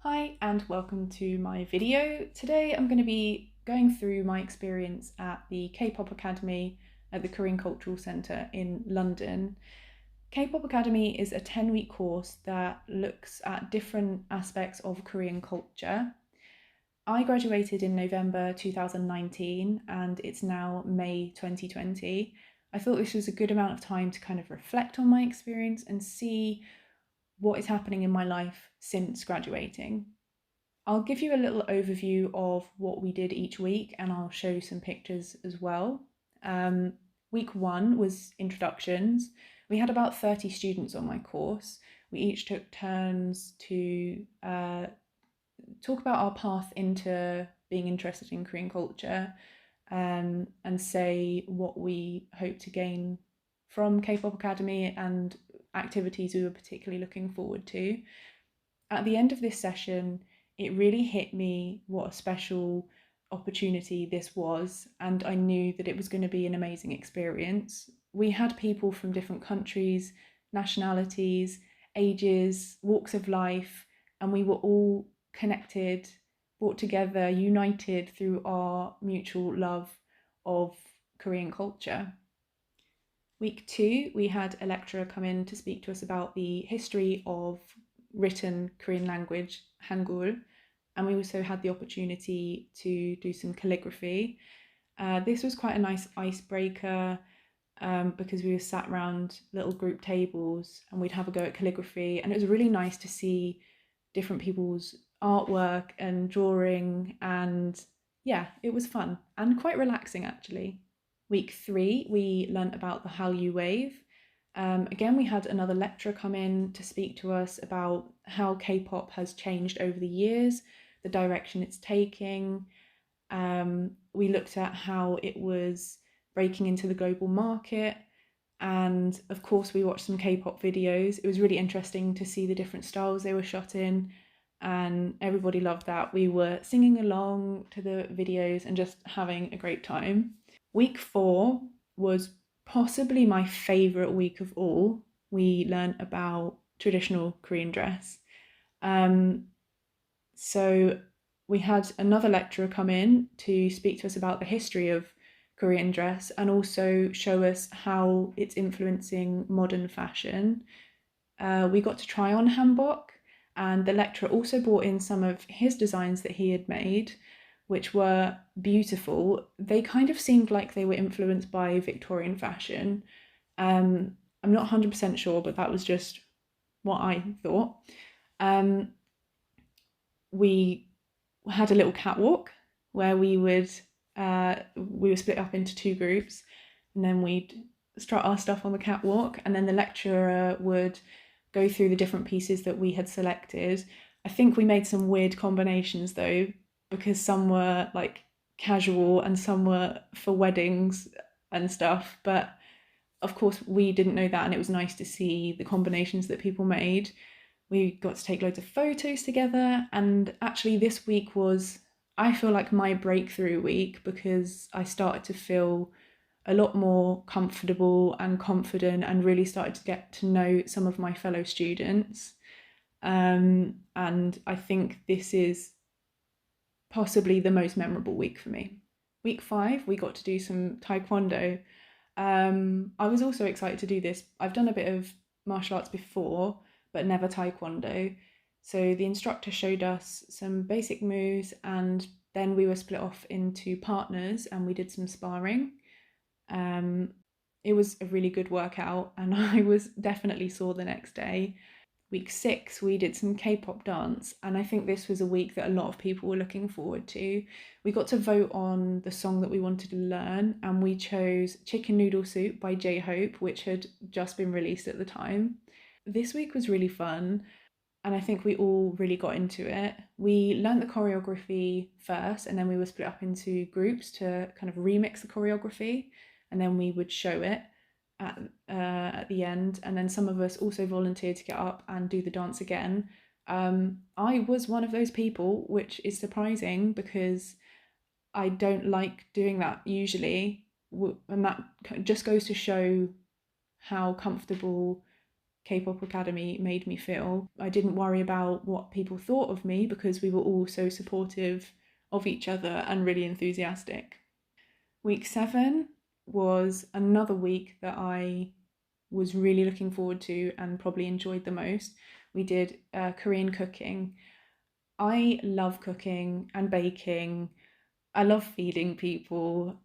Hi and welcome to my video. Today I'm going to be going through my experience at the Kpop Academy at the Korean Cultural Centre in London. Kpop Academy is a 10-week course that looks at different aspects of Korean culture. I graduated in November 2019 and it's now May 2020. I thought this was a good amount of time to kind of reflect on my experience and see what is happening in my life since graduating. I'll give you a little overview of what we did each week and I'll show you some pictures as well. Week 1 was introductions. We had about 30 students on my course. We each took turns to talk about our path into being interested in Korean culture and say what we hope to gain from Kpop Academy and activities we were particularly looking forward to. At the end of this session, it really hit me what a special opportunity this was, and I knew that it was going to be an amazing experience. We had people from different countries, nationalities, ages, walks of life, and we were all connected, brought together, united through our mutual love of Korean culture. Week 2, we had a lecturer come in to speak to us about the history of written Korean language, Hangul, and we also had the opportunity to do some calligraphy. This was quite a nice icebreaker because we were sat around little group tables and we'd have a go at calligraphy, and it was really nice to see different people's artwork and drawing, and yeah, it was fun and quite relaxing actually. Week 3, we learnt about the Hallyu wave. Again, we had another lecturer come in to speak to us about how K-pop has changed over the years, the direction it's taking. We looked at how it was breaking into the global market, and of course we watched some K-pop videos. It was really interesting to see the different styles they were shot in, and everybody loved that. We were singing along to the videos and just having a great time. Week 4 was possibly my favourite week of all. We learned about traditional Korean dress. So we had another lecturer come in to speak to us about the history of Korean dress and also show us how it's influencing modern fashion. We got to try on hanbok, and the lecturer also brought in some of his designs that he had made, which were beautiful. They kind of seemed like they were influenced by Victorian fashion. I'm not 100% sure, but that was just what I thought. We had a little catwalk where we were split up into 2 groups, and then we'd strut our stuff on the catwalk, and then the lecturer would go through the different pieces that we had selected. I think we made some weird combinations though, because some were like casual and some were for weddings and stuff, but of course we didn't know that, and it was nice to see the combinations that people made. We got to take loads of photos together, and actually this week was, I feel like, my breakthrough week because I started to feel a lot more comfortable and confident and really started to get to know some of my fellow students. And I think this is possibly the most memorable week for me. Week 5, we got to do some taekwondo. I was also excited to do this. I've done a bit of martial arts before, but never taekwondo. So the instructor showed us some basic moves, and then we were split off into partners and we did some sparring. It was a really good workout and I was definitely sore the next day. Week 6, we did some K-pop dance, and I think this was a week that a lot of people were looking forward to. We got to vote on the song that we wanted to learn, and we chose Chicken Noodle Soup by J-Hope, which had just been released at the time. This week was really fun, and I think we all really got into it. We learnt the choreography first, and then we were split up into groups to kind of remix the choreography, and then we would show it at the end, and then some of us also volunteered to get up and do the dance again. I was one of those people, which is surprising because I don't like doing that usually, and that just goes to show how comfortable Kpop Academy made me feel. I didn't worry about what people thought of me because we were all so supportive of each other and really enthusiastic. Week 7 was another week that I was really looking forward to and probably enjoyed the most. We did Korean cooking. I love cooking and baking. I love feeding people.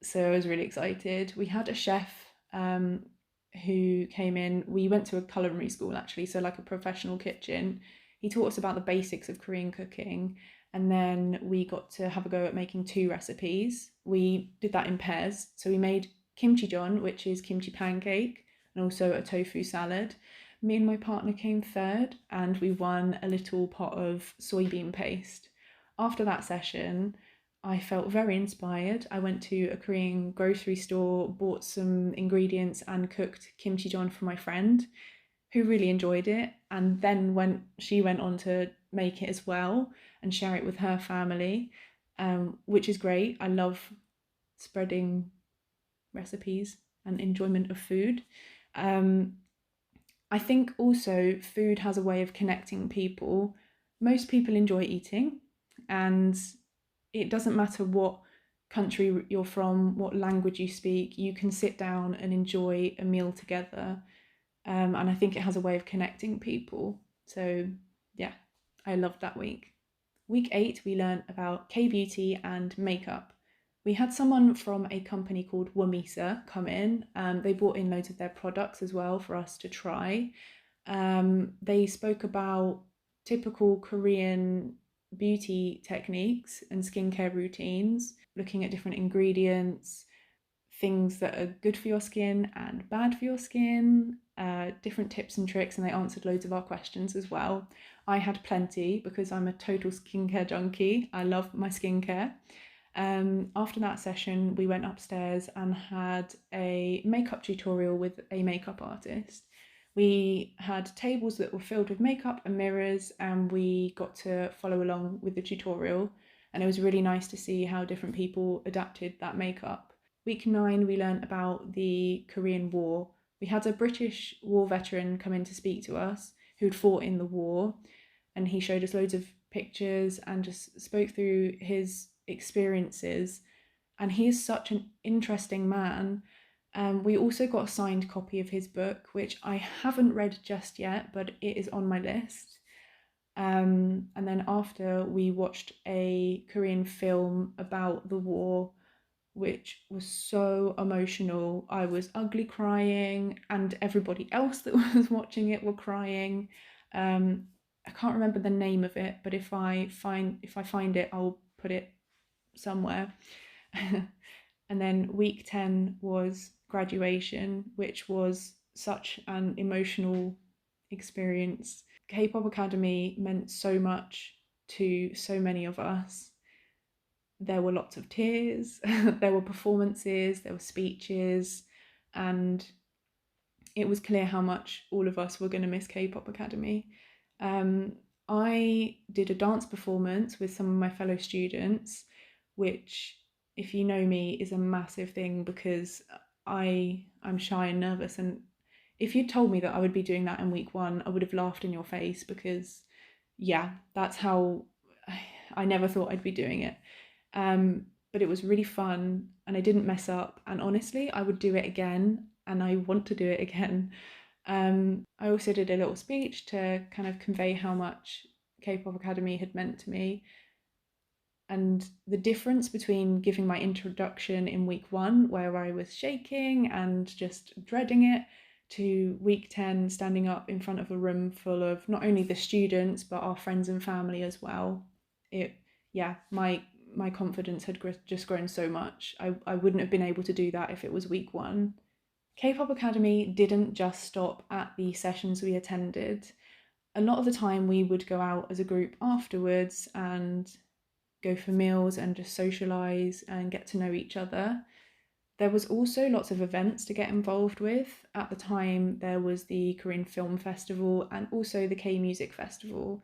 So I was really excited. We had a chef who came in. We went to a culinary school actually, so like a professional kitchen. He taught us about the basics of Korean cooking, and then we got to have a go at making 2 recipes. We did that in pairs. So we made kimchi jeon, which is kimchi pancake, and also a tofu salad. Me and my partner came third, and we won a little pot of soybean paste. After that session, I felt very inspired. I went to a Korean grocery store, bought some ingredients, and cooked kimchi jeon for my friend, who really enjoyed it. And then she went on to make it as well and share it with her family, which is great. I love spreading recipes and enjoyment of food. I think also food has a way of connecting people. Most people enjoy eating, and it doesn't matter what country you're from, what language you speak, you can sit down and enjoy a meal together. And I think it has a way of connecting people. So, yeah, I loved that week. Week 8, we learned about K beauty and makeup. We had someone from a company called Wamisa come in. They brought in loads of their products as well for us to try. They spoke about typical Korean beauty techniques and skincare routines, looking at different ingredients, things that are good for your skin and bad for your skin, different tips and tricks, and they answered loads of our questions as well. I had plenty because I'm a total skincare junkie. I love my skincare. After that session, we went upstairs and had a makeup tutorial with a makeup artist. We had tables that were filled with makeup and mirrors, and we got to follow along with the tutorial. And it was really nice to see how different people adapted that makeup. Week 9, we learnt about the Korean War. We had a British war veteran come in to speak to us who'd fought in the war, and he showed us loads of pictures and just spoke through his experiences. And he is such an interesting man. We also got a signed copy of his book, which I haven't read just yet, but it is on my list. And then after, we watched a Korean film about the war, which was so emotional. I was ugly crying, and everybody else that was watching it were crying. I can't remember the name of it, but if I find it, I'll put it somewhere. And then week 10 was graduation, which was such an emotional experience. Kpop Academy meant so much to so many of us. There were lots of tears, there were performances, there were speeches, and it was clear how much all of us were going to miss Kpop Academy. I did a dance performance with some of my fellow students, which, if you know me, is a massive thing because I'm shy and nervous. And if you'd told me that I would be doing that in week 1, I would have laughed in your face because, yeah, that's how I never thought I'd be doing it. But it was really fun and I didn't mess up. And honestly, I would do it again and I want to do it again. I also did a little speech to kind of convey how much Kpop Academy had meant to me, and the difference between giving my introduction in week 1, where I was shaking and just dreading it, to week 10 standing up in front of a room full of not only the students but our friends and family as well. My confidence had just grown so much. I wouldn't have been able to do that if it was week 1. Kpop Academy didn't just stop at the sessions we attended. A lot of the time we would go out as a group afterwards and go for meals and just socialise and get to know each other. There was also lots of events to get involved with. At the time, there was the Korean Film Festival and also the K-Music Festival.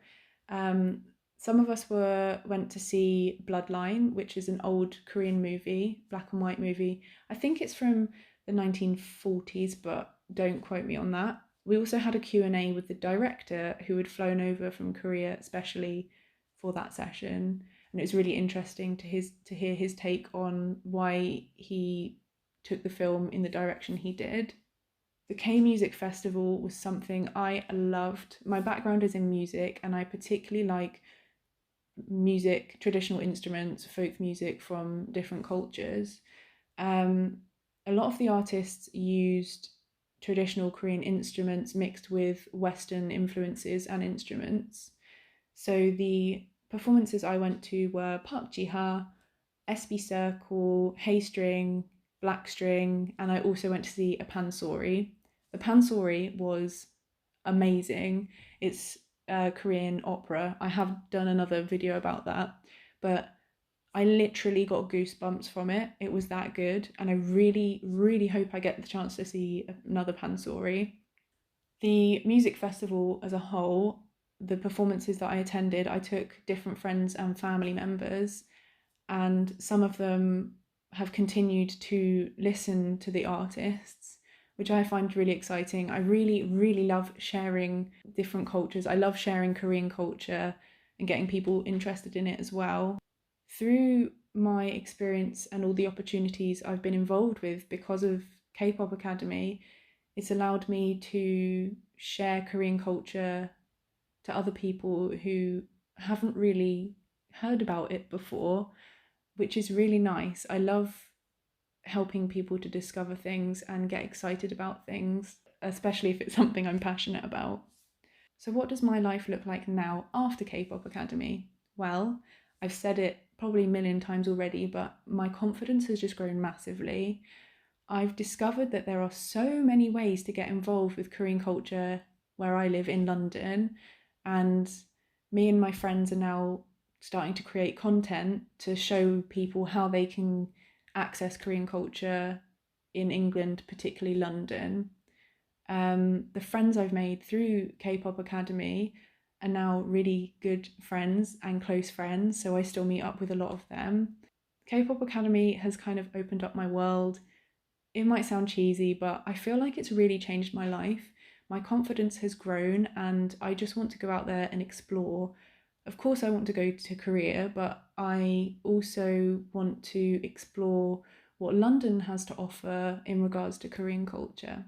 Some of us went to see Bloodline, which is an old Korean movie, black and white movie. I think it's from the 1940s, but don't quote me on that. We also had a Q&A with the director who had flown over from Korea especially for that session, and it was really interesting to hear his take on why he took the film in the direction he did. The K Music Festival was something I loved. My background is in music, and I particularly like music, traditional instruments, folk music from different cultures. A lot of the artists used traditional Korean instruments mixed with Western influences and instruments. So the performances I went to were Park Ji-ha, SB Circle, Hey String, Black String, and I also went to see a pansori. The pansori was amazing. It's a Korean opera. I have done another video about that, but I literally got goosebumps from it. It was that good, and I really, really hope I get the chance to see another pansori. The music festival as a whole, the performances that I attended, I took different friends and family members, and some of them have continued to listen to the artists, which I find really exciting. I really, really love sharing different cultures. I love sharing Korean culture and getting people interested in it as well. Through my experience and all the opportunities I've been involved with because of Kpop Academy, it's allowed me to share Korean culture to other people who haven't really heard about it before, which is really nice. I love helping people to discover things and get excited about things, especially if it's something I'm passionate about. So, what does my life look like now after Kpop Academy? Well, I've said it probably a million times already, but my confidence has just grown massively. I've discovered that there are so many ways to get involved with Korean culture where I live in London, and me and my friends are now starting to create content to show people how they can access Korean culture in England, particularly London. The friends I've made through Kpop Academy are now really good friends and close friends, so I still meet up with a lot of them. Kpop Academy has kind of opened up my world. It might sound cheesy, but I feel like it's really changed my life. My confidence has grown, and I just want to go out there and explore. Of course, I want to go to Korea, but I also want to explore what London has to offer in regards to Korean culture.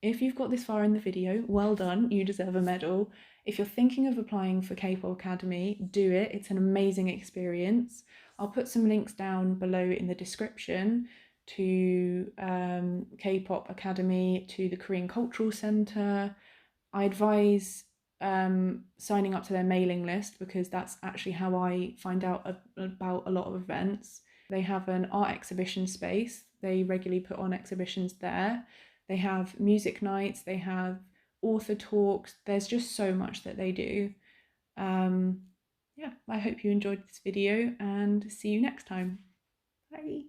If you've got this far in the video, well done, you deserve a medal. If you're thinking of applying for Kpop Academy, do it. It's an amazing experience. I'll put some links down below in the description to Kpop Academy, to the Korean Cultural Centre. I advise signing up to their mailing list because that's actually how I find out about a lot of events. They have an art exhibition space. They regularly put on exhibitions there. They have music nights, they have author talks. There's just so much that they do. Yeah, I hope you enjoyed this video and see you next time. Bye.